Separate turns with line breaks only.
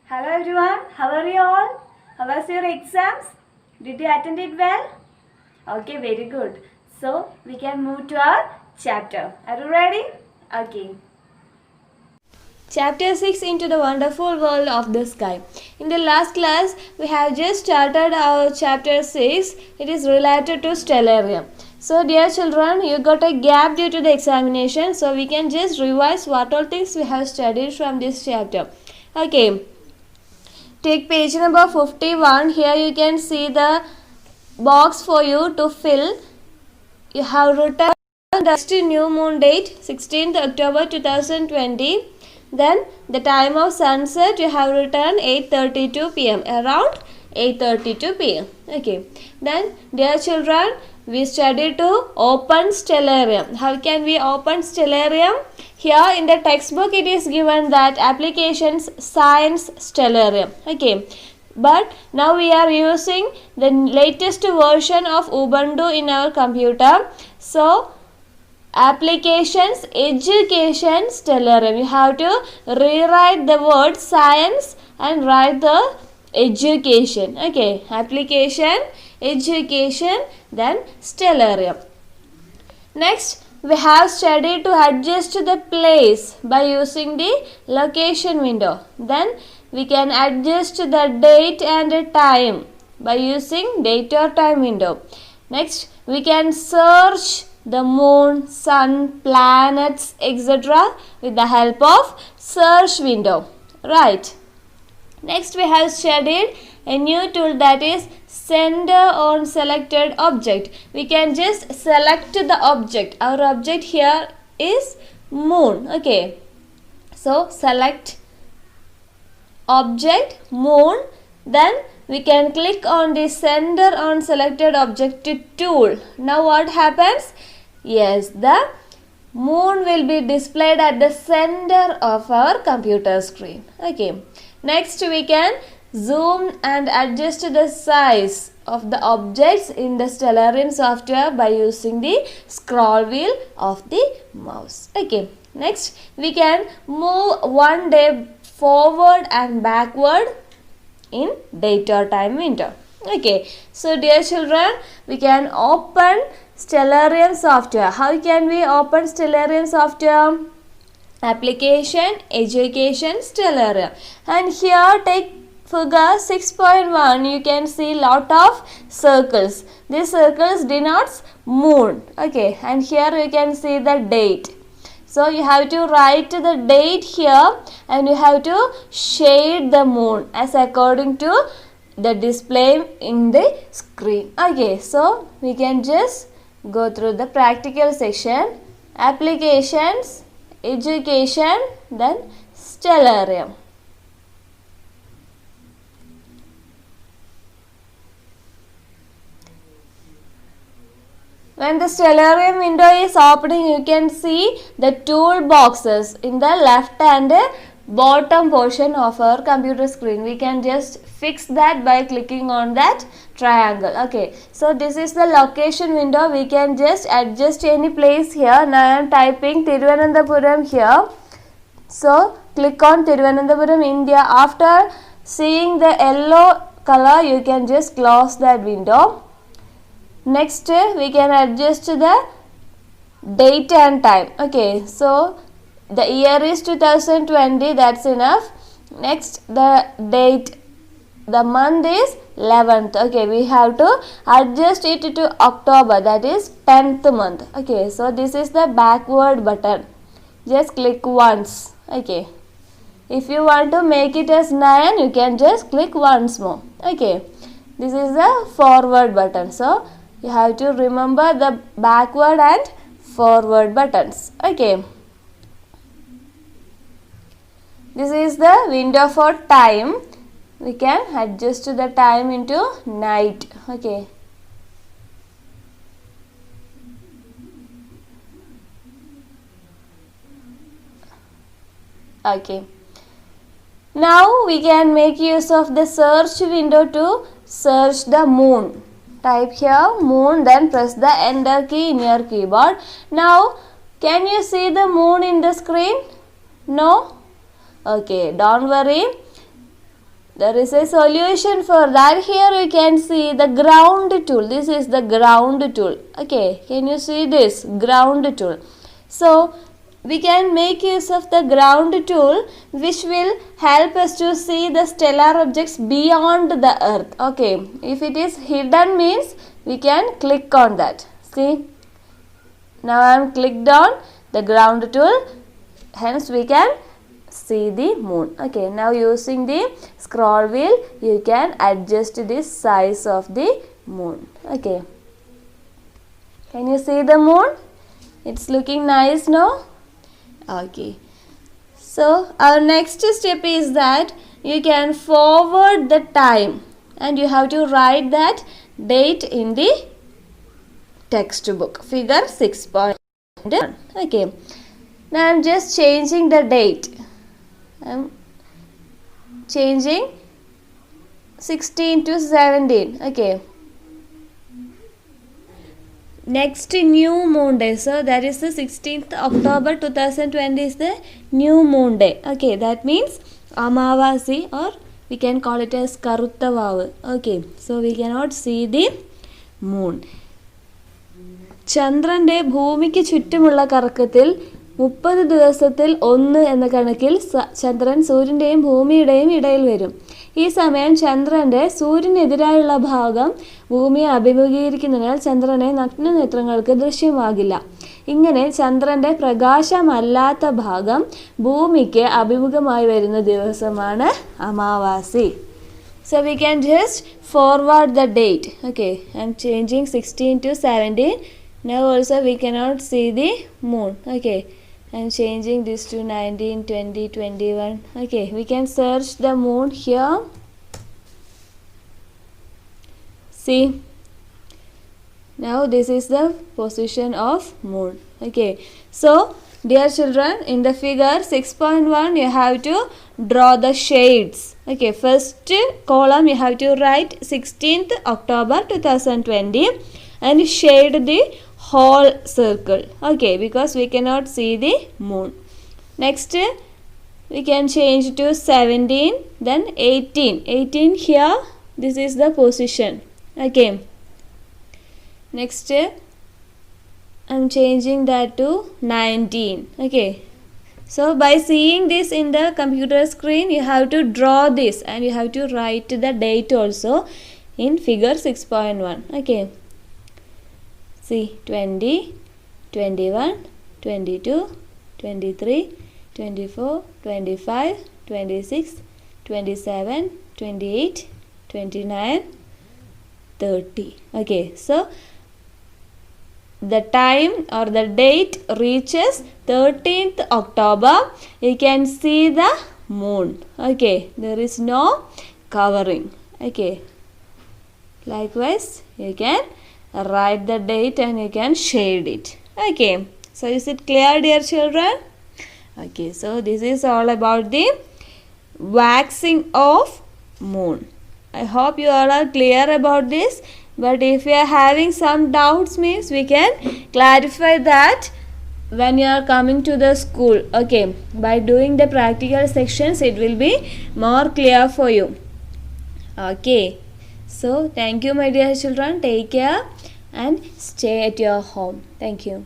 Hello everyone, how are you all? How was your exams? Did you attend it well? Okay, very good. So we can move to our chapter. Are you ready? Okay. Chapter 6 Into the Wonderful World of the Sky. In the last class, we have just started our chapter 6. It is related to stellarium. So dear children, you got a gap due to the examination. So we can just revise what all things we have studied from this chapter. Okay. Take page number 51. Here you can see the box for you to fill. You have written the next new moon date 16th October 2020. Then the time of sunset you have written 8:32 p.m. around 8:32 p.m. Okay. Then dear children, we study to open stellarium. How can we open stellarium? Here in the textbook it is given that applications science stellarium. Okay. But now we are using the latest version of Ubuntu in our computer. So applications education stellarium. You have to rewrite the word science and write the education. Okay. Application education then stellarium. Next we have studied to adjust the place by using the location window. Then we can adjust the date and the time by using date or time window. Next we can search the moon, sun, planets, etc. with the help of search window. Right. Next we have studied a new tool, that is center on selected object. We can just select the object. Our object here is moon. Okay. So select object moon. Then we can click on the center on selected object tool. Now what happens? Yes, the moon will be displayed at the center of our computer screen. Okay. Next we can zoom and adjust the size of the objects in the stellarium software by using the scroll wheel of the mouse. Okay. Next we can move one day forward and backward in date or time window. Okay. So dear children, we can open stellarium software. How can we open stellarium software? Application education stellarium. And here take figure 6.1. You can see lot of circles. These circles denotes moon. Okay. And here you can see the date. So you have to write the date here and you have to shade the moon as according to the display in the screen. Okay. So we can just go through the practical section. Applications, education, then stellarium. When the stellarium window is opening, you can see the tool boxes in the left and bottom portion of our computer screen. We can just fix that by clicking on that triangle. Okay. So this is the location window. We can just adjust any place here. Now I am typing Thiruvananthapuram here. So click on Thiruvananthapuram, India. After seeing the yellow color, you can just close that window. Next we can adjust the date and time. Okay. So the year is 2020. That's enough. Next the date. The month is 11th. Okay, we have to adjust it to October, that is 10th month. Okay, so this is the backward button. Just click once. Okay. If you want to make it as 9, you can just click once more. Okay. This is the forward button. So you have to remember the backward and forward buttons. Okay. This is the window for time. We can adjust the time into night. Okay. Okay. Now we can make use of the search window to search the moon. Type here moon, then press the enter key in your keyboard. Now can you see the moon in the screen? No? Okay, don't worry. There is a solution for that. Here you can see the ground tool. This is the ground tool. Okay, can you see this ground tool? So we can make use of the ground tool, which will help us to see the stellar objects beyond the earth. Okay, if it is hidden means we can click on that. See, now I am clicked on the ground tool, hence we can see the moon. Okay, now using the scroll wheel you can adjust the size of the moon. Okay, can you see the moon? It's looking nice now. Okay, so our next step is that you can forward the time and you have to write that date in the textbook, figure 6.1. Okay, now I am just changing the date. I am changing 16 to 17. Okay, next new moon day, so that is the 16th October 2020 is the new moon day. Okay, that means Amavasi, or we can call it as Karuttavavu. Okay, so we cannot see the moon. ചന്ദ്രൻ്റെ ഭൂമിക്ക് ചുറ്റുമുള്ള കറക്കത്തിൽ 30 ദിവസത്തിൽ 1 എന്ന കണക്കിൽ ചന്ദ്രൻ സൂര്യൻ്റെയും ഭൂമിയുടെയും ഇടയിൽ വരും. ഈ സമയം ചന്ദ്രൻ്റെ സൂര്യനെതിരായുള്ള ഭാഗം ഭൂമിയെ അഭിമുഖീകരിക്കുന്നതിനാൽ ചന്ദ്രനെ നഗ്നനേത്രങ്ങൾക്ക് ദൃശ്യമാകില്ല. ഇങ്ങനെ ചന്ദ്രൻ്റെ പ്രകാശമല്ലാത്ത ഭാഗം ഭൂമിക്ക് അഭിമുഖമായി വരുന്ന ദിവസമാണ് അമാവാസി. So we can just forward the date. Okay, I am changing 16 to 17. Now also we cannot see the moon. Okay, I am changing this to 19, 20, 21. Okay, we can search the moon here. See, now this is the position of moon. Okay, so dear children, in the figure 6.1 you have to draw the shades. Okay, first column you have to write 16th October 2020 and shade the whole circle. Okay, because we cannot see the moon. Next we can change to 17, then 18. 18 here, this is the position. Okay, next I'm changing that to 19. Okay, so by seeing this in the computer screen you have to draw this and you have to write the date also in figure 6.1. Okay, see, 20, 21, 22, 23, 24, 25, 26, 27, 28, 29, 30. Okay, so the time or the date reaches 13th October, you can see the moon. Okay, there is no covering. Okay, likewise you can write the date and you can shade it. Okay, so is it clear, dear children? Okay, so this is all about the waxing of moon. I hope you all are clear about this. But if you are having some doubts means we can clarify that when you are coming to the school. Okay, by doing the practical sections it will be more clear for you. Okay, so thank you my dear children. Take care and stay at your home. Thank you.